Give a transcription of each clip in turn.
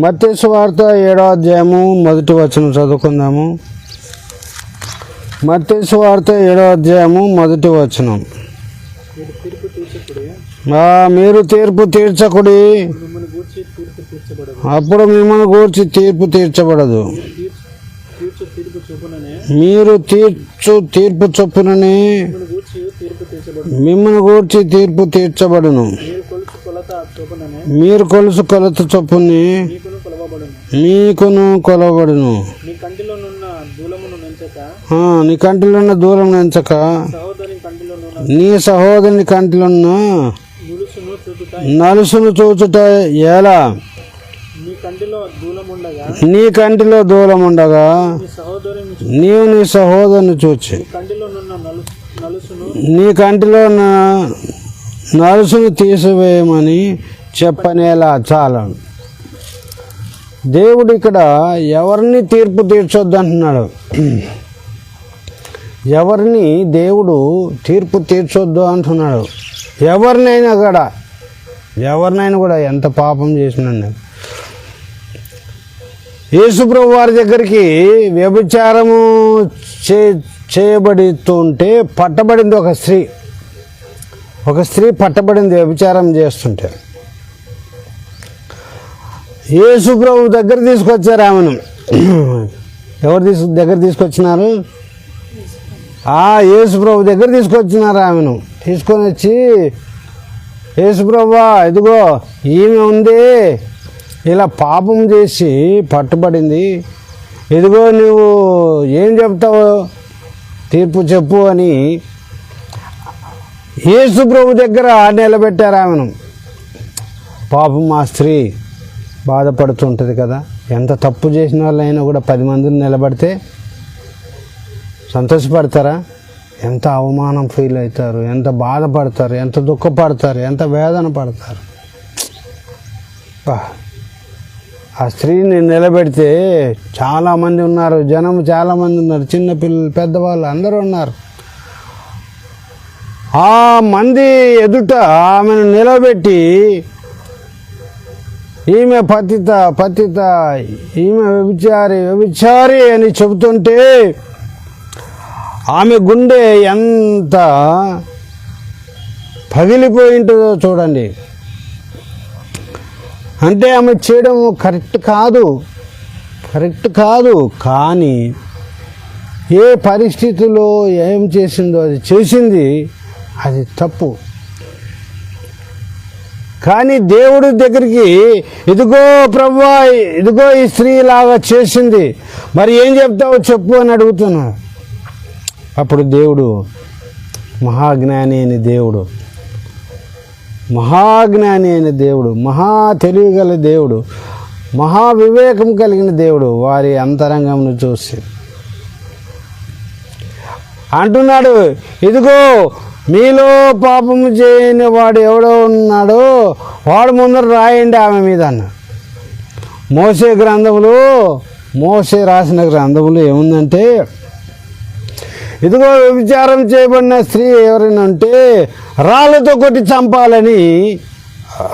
మత్తయి సువార్త 7వ అధ్యాయము 1వ వచనం చదువుకుందాము. మత్తయి సువార్త 7వ అధ్యాయము 1వ వచనం. మీరు తీర్పు తీర్చకుడి, అప్పుడు మిమ్మల్ని గూర్చి తీర్పు తీర్చబడదు. మీరు తీర్చు తీర్పు చొప్పుననే మిమ్మల్ని గూర్చి తీర్పు తీర్చబడును. మీరు కొలుసు కొలత చొప్పుని మీకును కొలబడును. నీ కంటిలో ఉన్న దూలం నెంచక నీ సహోదరుని కంటిలోన్న నలుసును చూచుట ఎలా? నీ కంటిలో దూలం ఉండగా నీవు నీ సహోదరుని చూచి నీ కంటిలో నలుసును తీసివేయమని చెప్పనేలా చాలా. దేవుడు ఇక్కడ ఎవరిని తీర్పు తీర్చొద్దు అంటున్నాడు. ఎవరిని దేవుడు తీర్పు తీర్చొద్దు అంటున్నాడు. ఎవరినైనా కూడా ఎంత పాపం చేసినండి. యేసుప్రభు వారి దగ్గరికి వ్యభిచారము చేయబడుతుంటే పట్టబడింది ఒక స్త్రీ పట్టబడింది వ్యభిచారం చేస్తుంటే. యేసుప్రభు దగ్గర తీసుకొచ్చారు ఆమెను. ఎవరు దగ్గర తీసుకొచ్చినారు? యేసుప్రభు దగ్గర తీసుకొచ్చినారు ఆమెను. తీసుకొని వచ్చి, యేసుప్రభువా, ఇదిగో ఈమె ఉంది, ఇలా పాపం చేసి పట్టుబడింది, ఇదిగో నువ్వు ఏం చెప్తావు, తీర్పు చెప్పు అని యేసుప్రభు దగ్గర నిలబెట్టారు ఆమెను. పాపం ఆ స్త్రీ బాధపడుతుంటుంది కదా. ఎంత తప్పు చేసిన వాళ్ళైనా కూడా 10 మందిని నిలబడితే సంతోషపడతారా? ఎంత అవమానం ఫీల్ అవుతారు, ఎంత బాధపడతారు, ఎంత దుఃఖపడతారు, ఎంత వేదన పడతారు. ఆ స్త్రీని నిలబెడితే చాలామంది ఉన్నారు, జనం చాలామంది ఉన్నారు, చిన్నపిల్లలు పెద్దవాళ్ళు అందరూ ఉన్నారు. ఆ మంది ఎదుట ఆమెను నిలబెట్టి ఈమె పతిత ఈమె వ్యభిచారి అని చెబుతుంటే ఆమె గుండె ఎంత పగిలిపోయింటుందో చూడండి. అంటే ఆమె చేయడం కరెక్ట్ కాదు, కానీ ఏ పరిస్థితిలో ఏం చేసిందో అది చేసింది, అది తప్పు. కానీ దేవుడి దగ్గరికి, ఇదిగో ప్రభువా, ఇదిగో ఈ స్త్రీ లాగా చేసింది, మరి ఏం చెప్తావో చెప్పు అని అడుగుతున్నాడు. అప్పుడు దేవుడు మహాజ్ఞాని అయిన దేవుడు, మహా తెలివిగల దేవుడు, మహా వివేకం కలిగిన దేవుడు వారి అంతరంగంను చూసి అంటున్నాడు, ఇదిగో మీలో పాపము చేయని వాడు ఎవడో ఉన్నాడో వాడు ముందర రాయండి ఆమె మీద అన్న. మోసే రాసిన గ్రంథములు ఏముందంటే, ఇదిగో వ్యభిచారం చేయబడిన స్త్రీ ఎవరైనా ఉంటే రాళ్ళతో కొట్టి చంపాలని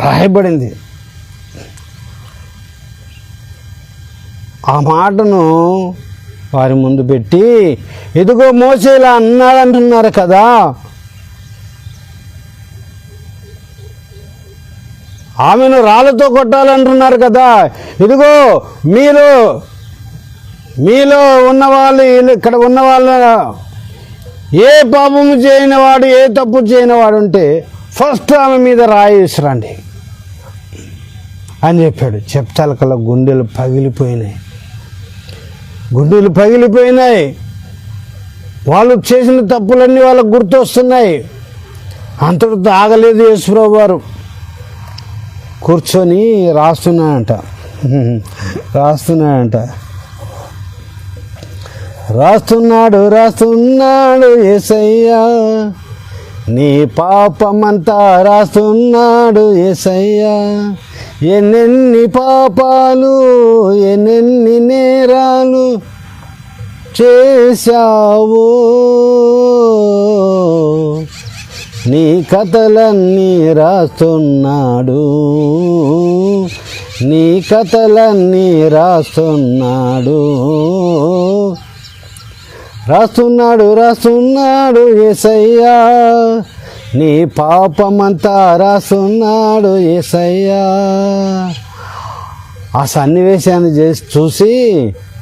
రాయబడింది. ఆ మాటను వారి ముందు పెట్టి, ఇదిగో మోసే ఇలా అన్నాడంటున్నారు కదా, ఆమెను రాళ్ళతో కొట్టాలంటున్నారు కదా, ఇదిగో మీలో ఉన్నవాళ్ళు, ఇక్కడ ఉన్న వాళ్ళ ఏ పాపము చేయనివాడు, ఏ తప్పు చేయనివాడు ఉంటే ఫస్ట్ ఆమె మీద రాయి విసిరండి అని చెప్పాడు. చెప్తాలకల్లా గుండెలు పగిలిపోయినాయి. వాళ్ళు చేసిన తప్పులన్నీ వాళ్ళకు గుర్తొస్తున్నాయి. అంతటితో ఆగలేదు యేసుప్రభు వారు. కూర్చొని రాస్తున్నాడంట. రాస్తున్నాడు యేసయ్యా, నీ పాపమంతా రాస్తున్నాడు యేసయ్యా. ఎన్నెన్ని పాపాలు, ఎన్నెన్ని నేరాలు చేశావో, నీ కథలన్నీ రాస్తున్నాడు, నీ కథలన్నీ రాస్తున్నాడు, రాస్తున్నాడు రాస్తున్నాడు యేసయ్యా, నీ పాపమంతా రాస్తున్నాడు యేసయ్యా. ఆ సన్నివేశాన్ని చూసి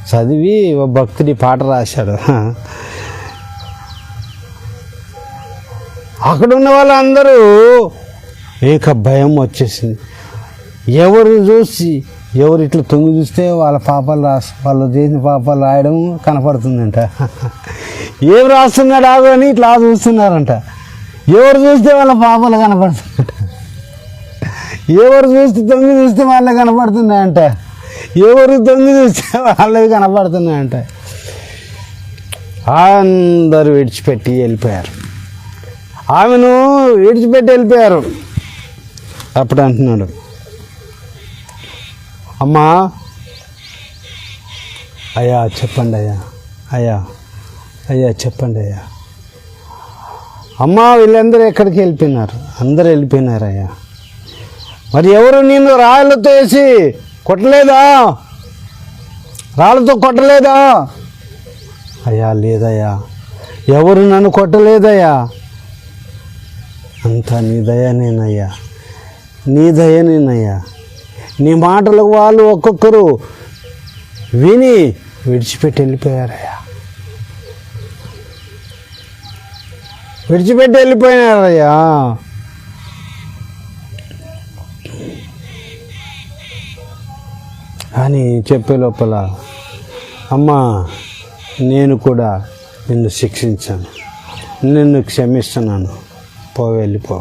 చదివి ఓ భక్తుడి పాట రాశాడు. అక్కడున్న వాళ్ళందరూ ఏక భయం వచ్చేసింది. ఎవరు ఇట్లా తొంగి చూస్తే వాళ్ళ పాపాలు వాళ్ళు చేసిన పాపాలు రాయడం కనపడుతుందంట. ఏం రాస్తున్నాడు ఆగు అని ఇట్లా చూస్తున్నారంట. ఎవరు చూస్తే వాళ్ళ పాపాలు కనపడుతుందంట, ఎవరు తొంగి చూస్తే వాళ్ళకి కనపడుతున్నాయంట, ఎవరు తొంగి చూస్తే వాళ్ళకి కనపడుతున్నాయంట. అందరూ విడిచిపెట్టి వెళ్ళిపోయారు, ఆమెను విడిచిపెట్టి వెళ్ళిపోయారు. అప్పుడు అంటున్నాడు, అమ్మా అయ్యా చెప్పండి అయ్యా చెప్పండి అయ్యా. అమ్మా వీళ్ళందరూ ఎక్కడికి వెళ్ళిపోయినారు? అందరూ వెళ్ళిపోయినారు అయ్యా. మరి ఎవరు నిన్ను రాళ్ళతో వేసి కొట్టలేదా? రాళ్ళతో కొట్టలేదా? అయ్యా లేదయ్యా, ఎవరు నన్ను కొట్టలేదయ్యా. అంతా నీ దయనేనయ్యా, నీ దయనేనయ్యా. నీ మాటలకు వాళ్ళు ఒక్కొక్కరు విని విడిచిపెట్టి వెళ్ళిపోయారయ్యా, విడిచిపెట్టి వెళ్ళిపోయినారయ్యా. అని చెప్పే లోపల, అమ్మా నేను కూడా నిన్ను శిక్షించాను, నిన్ను క్షమిస్తున్నాను, వెళ్ళిపో.